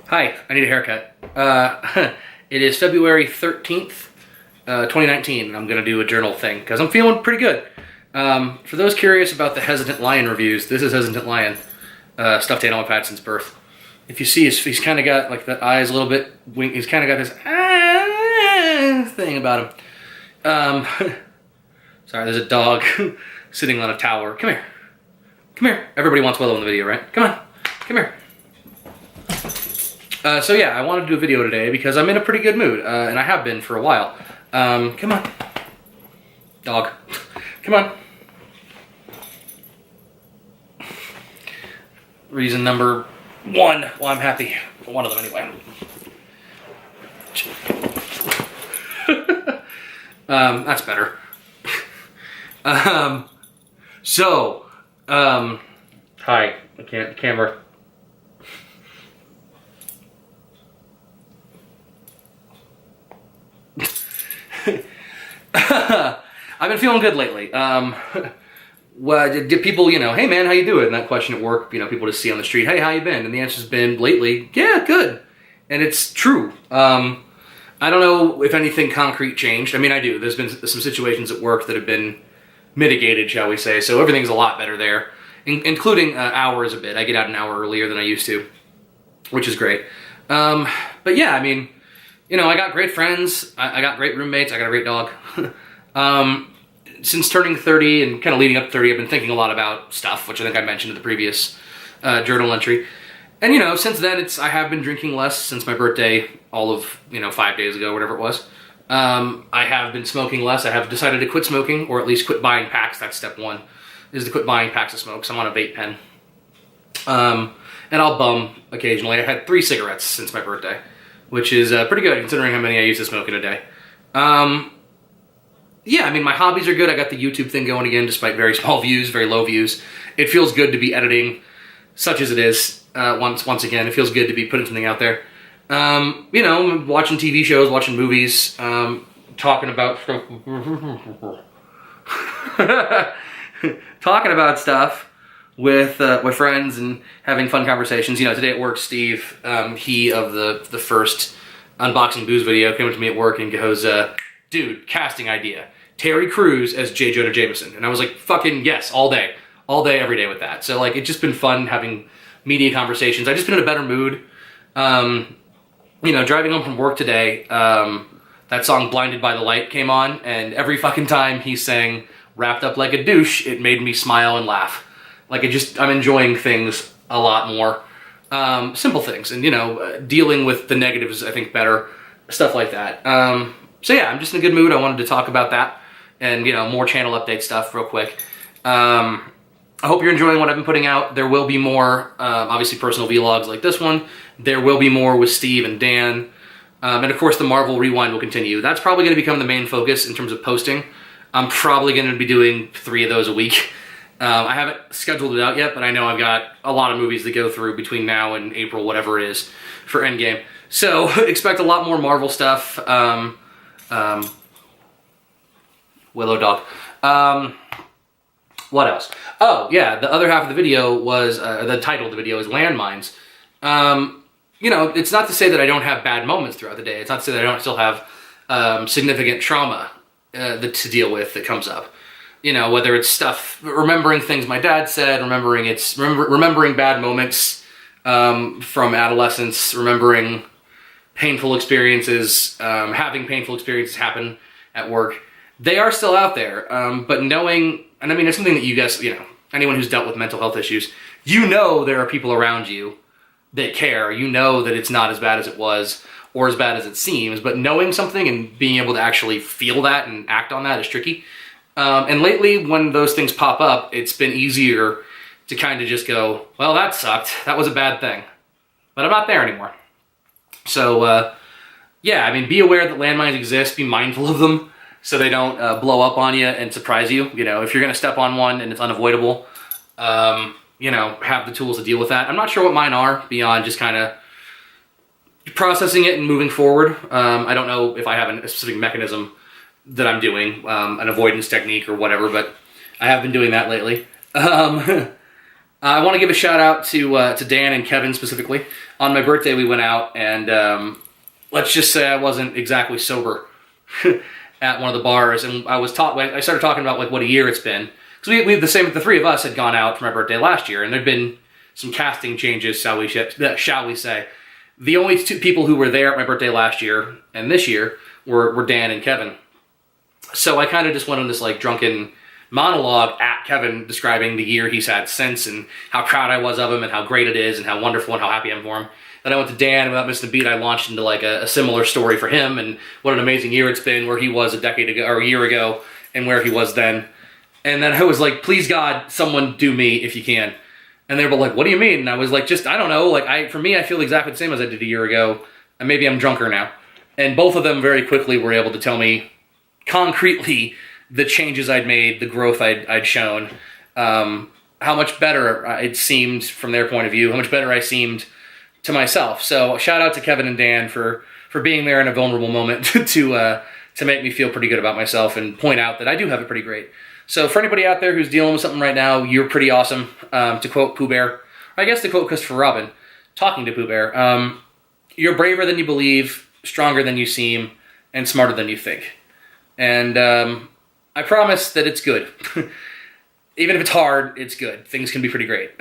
Hi, I need a haircut. It is February 13th, 2019, and I'm going to do a journal thing, because I'm feeling pretty good. For those curious about the Hesitant Lion reviews, this is Hesitant Lion, stuffed animal I've had since birth. If you see, he's kind of got, like, the eyes a little bit wink. He's kind of got this thing about him. Sorry, there's a dog sitting on a tower. Come here. Come here. Everybody wants Willow in the video, right? Come on. Come here. So yeah, I wanted to do a video today because I'm in a pretty good mood, and I have been for a while. Come on. Dog. Come on. Reason number one why I'm happy. One of them anyway. That's better. Hi, I can't, camera. I've been feeling good lately. Well, did people, hey man, how you doing? And that question at work, people just see on the street, hey, how you been? And the answer's been lately, yeah, good. And it's true. I don't know if anything concrete changed. I mean, I do. There's been some situations at work that have been mitigated, shall we say. So everything's a lot better there, including hours a bit. I get out an hour earlier than I used to, which is great. But yeah, I mean, I got great friends. I got great roommates. I got a great dog. Since turning 30 and kind of leading up to 30, I've been thinking a lot about stuff, which I think I mentioned in the previous journal entry. And, since then, I have been drinking less since my birthday, all of, 5 days ago, whatever it was. I have been smoking less. I have decided to quit smoking, or at least quit buying packs. That's step one, is to quit buying packs of smokes. I'm on a vape pen. And I'll bum occasionally. I've had 3 cigarettes since my birthday, which is pretty good considering how many I used to smoke in a day. Yeah, I mean, my hobbies are good. I got the YouTube thing going again, despite very small views, very low views. It feels good to be editing, such as it is, once again. It feels good to be putting something out there. Watching TV shows, watching movies, talking about talking about stuff with friends and having fun conversations. Today at work, Steve, he of the first unboxing booze video, came up to me at work and goes, dude, casting idea. Terry Crews as J. Jonah Jameson. And I was like, fucking yes, all day, every day with that. So like, it's just been fun having media conversations. I've just been in a better mood. Driving home from work today, that song Blinded by the Light came on, and every fucking time he sang Wrapped Up Like a Douche, it made me smile and laugh. Like, I'm enjoying things a lot more. Simple things, and, dealing with the negatives, I think, better. Stuff like that. So yeah, I'm just in a good mood. I wanted to talk about that, and, more channel update stuff real quick. I hope you're enjoying what I've been putting out. There will be more, obviously, personal vlogs like this one. There will be more with Steve and Dan. And of course, the Marvel Rewind will continue. That's probably going to become the main focus in terms of posting. I'm probably going to be doing 3 of those a week. I haven't scheduled it out yet, but I know I've got a lot of movies to go through between now and April, whatever it is, for Endgame. So expect a lot more Marvel stuff. Willow dog. What else? Oh, yeah, the other half of the video was, the title of the video is Landmines. It's not to say that I don't have bad moments throughout the day. It's not to say that I don't still have significant trauma to deal with that comes up. Whether it's stuff, remembering things my dad said, remembering bad moments from adolescence, remembering painful experiences, having painful experiences happen at work. They are still out there, but knowing, and I mean, it's something that you guys, anyone who's dealt with mental health issues, there are people around you that care. That it's not as bad as it was or as bad as it seems, but knowing something and being able to actually feel that and act on that is tricky. And lately, when those things pop up, it's been easier to kind of just go, well, that sucked. That was a bad thing. But I'm not there anymore. So, yeah, I mean, be aware that landmines exist. Be mindful of them so they don't blow up on you and surprise you. If you're going to step on one and it's unavoidable, have the tools to deal with that. I'm not sure what mine are beyond just kind of processing it and moving forward. I don't know if I have a specific mechanism that I'm doing, an avoidance technique or whatever, but I have been doing that lately. I want to give a shout out to Dan and Kevin specifically. on my birthday we went out, and let's just say I wasn't exactly sober at one of the bars, and I started talking about like what a year it's been, because the three of us had gone out for my birthday last year, and there'd been some casting changes, shall we say. The only two people who were there at my birthday last year and this year were Dan and Kevin. So I kind of just went on this like drunken monologue at Kevin describing the year he's had since, and how proud I was of him, and how great it is, and how wonderful and how happy I am for him. Then I went to Dan, and without missing a beat, I launched into like a similar story for him, and what an amazing year it's been, where he was a decade ago, or a year ago, and where he was then. And then I was like, please God, someone do me if you can. And they were like, what do you mean? And I was like, I don't know. Like, for me, I feel exactly the same as I did a year ago, and maybe I'm drunker now. And both of them very quickly were able to tell me concretely the changes I'd made, the growth I'd shown, how much better it seemed from their point of view, how much better I seemed to myself. So shout out to Kevin and Dan for being there in a vulnerable moment to make me feel pretty good about myself and point out that I do have it pretty great. So for anybody out there who's dealing with something right now, you're pretty awesome. To quote Pooh Bear, or I guess to quote Christopher Robin, talking to Pooh Bear, you're braver than you believe, stronger than you seem, and smarter than you think. And I promise that it's good. Even if it's hard, it's good. Things can be pretty great.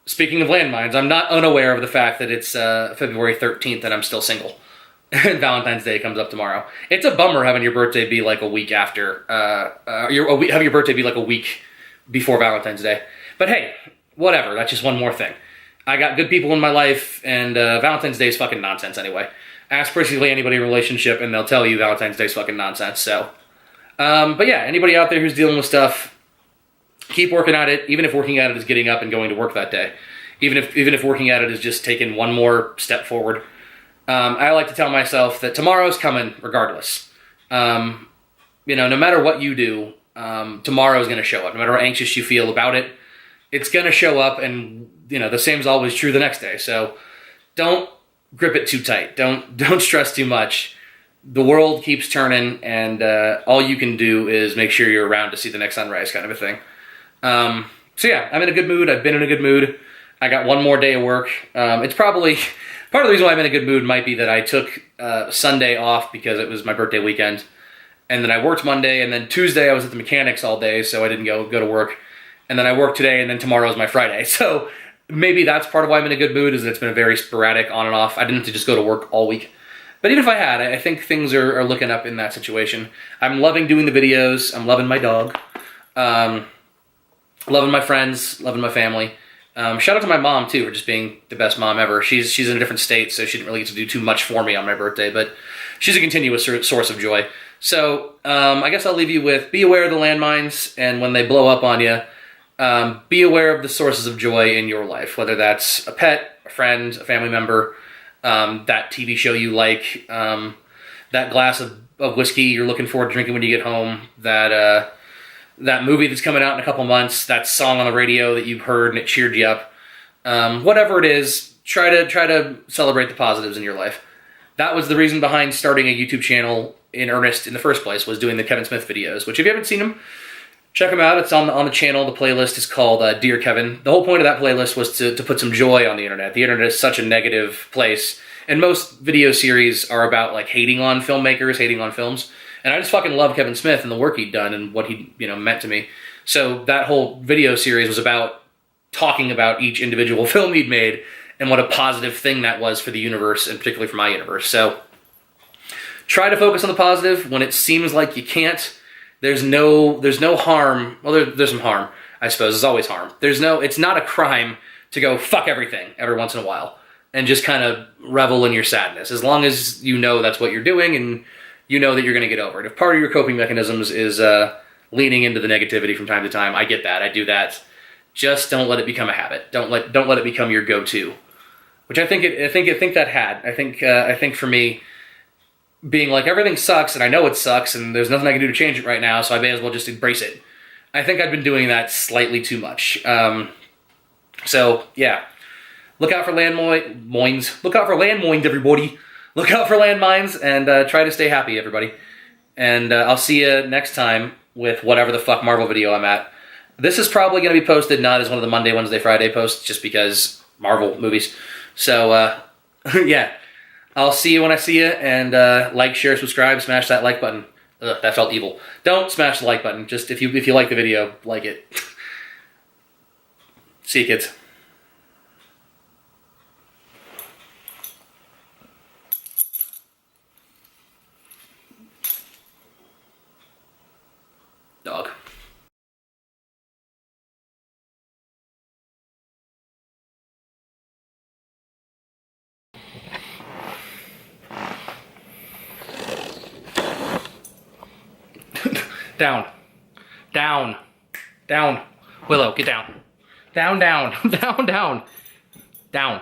Speaking of landmines, I'm not unaware of the fact that it's February 13th and I'm still single. And Valentine's Day comes up tomorrow. It's a bummer having your birthday be like a week after, having your birthday be like a week before Valentine's Day. But hey, whatever, that's just one more thing. I got good people in my life, and Valentine's Day is fucking nonsense anyway. Ask basically anybody in a relationship and they'll tell you Valentine's Day is fucking nonsense, so. But yeah, anybody out there who's dealing with stuff, keep working at it, even if working at it is getting up and going to work that day. Even if working at it is just taking one more step forward. I like to tell myself that tomorrow's coming regardless. No matter what you do, tomorrow's going to show up. No matter how anxious you feel about it, it's going to show up, and the same is always true the next day. So don't grip it too tight. Don't stress too much. The world keeps turning, and all you can do is make sure you're around to see the next sunrise, kind of a thing. So yeah, I'm in a good mood. I've been in a good mood. I got one more day of work. It's probably part of the reason why I'm in a good mood might be that I took Sunday off because it was my birthday weekend, and then I worked Monday, and then Tuesday I was at the mechanics all day, so I didn't go to work, and then I worked today, and then tomorrow's my Friday. So maybe that's part of why I'm in a good mood, is that it's been a very sporadic on and off. I didn't have to just go to work all week. But even if I had, I think things are looking up in that situation. I'm loving doing the videos. I'm loving my dog. Loving my friends. Loving my family. Shout out to my mom, too, for just being the best mom ever. She's in a different state, so she didn't really get to do too much for me on my birthday, but she's a continuous source of joy. So I guess I'll leave you with, be aware of the landmines, and when they blow up on you, be aware of the sources of joy in your life, whether that's a pet, a friend, a family member, that TV show you like, that glass of whiskey you're looking forward to drinking when you get home, that movie that's coming out in a couple months, that song on the radio that you've heard and it cheered you up. Whatever it is, try to celebrate the positives in your life. That was the reason behind starting a YouTube channel in earnest in the first place, was doing the Kevin Smith videos, which if you haven't seen them, check them out. It's on the channel. The playlist is called Dear Kevin. The whole point of that playlist was to put some joy on the internet. The internet is such a negative place, and most video series are about like hating on filmmakers, hating on films. And I just fucking love Kevin Smith and the work he'd done and what he meant to me. So that whole video series was about talking about each individual film he'd made and what a positive thing that was for the universe, and particularly for my universe. So try to focus on the positive when it seems like you can't. There's no harm. Well, there's some harm, I suppose. There's always harm. It's not a crime to go fuck everything every once in a while and just kind of revel in your sadness, as long as you know that's what you're doing and you know that you're going to get over it. If part of your coping mechanisms is leaning into the negativity from time to time, I get that. I do that. Just don't let it become a habit. Don't let it become your go-to. Which I think that had. I think for me, being like, everything sucks and I know it sucks and there's nothing I can do to change it right now, so I may as well just embrace it. I think I've been doing that slightly too much. So yeah, look out for landmines. Look out for landmines, everybody. Look out for landmines, and try to stay happy, everybody. And I'll see you next time with whatever the fuck Marvel video I'm at. This is probably going to be posted not as one of the Monday, Wednesday, Friday posts, just because Marvel movies. So, yeah. I'll see you when I see you, and like, share, subscribe, smash that like button. Ugh, that felt evil. Don't smash the like button. Just if you like the video, like it. See you, kids. Dog. Down. Down. Down. Willow, get down. Down, down. Down, down. Down.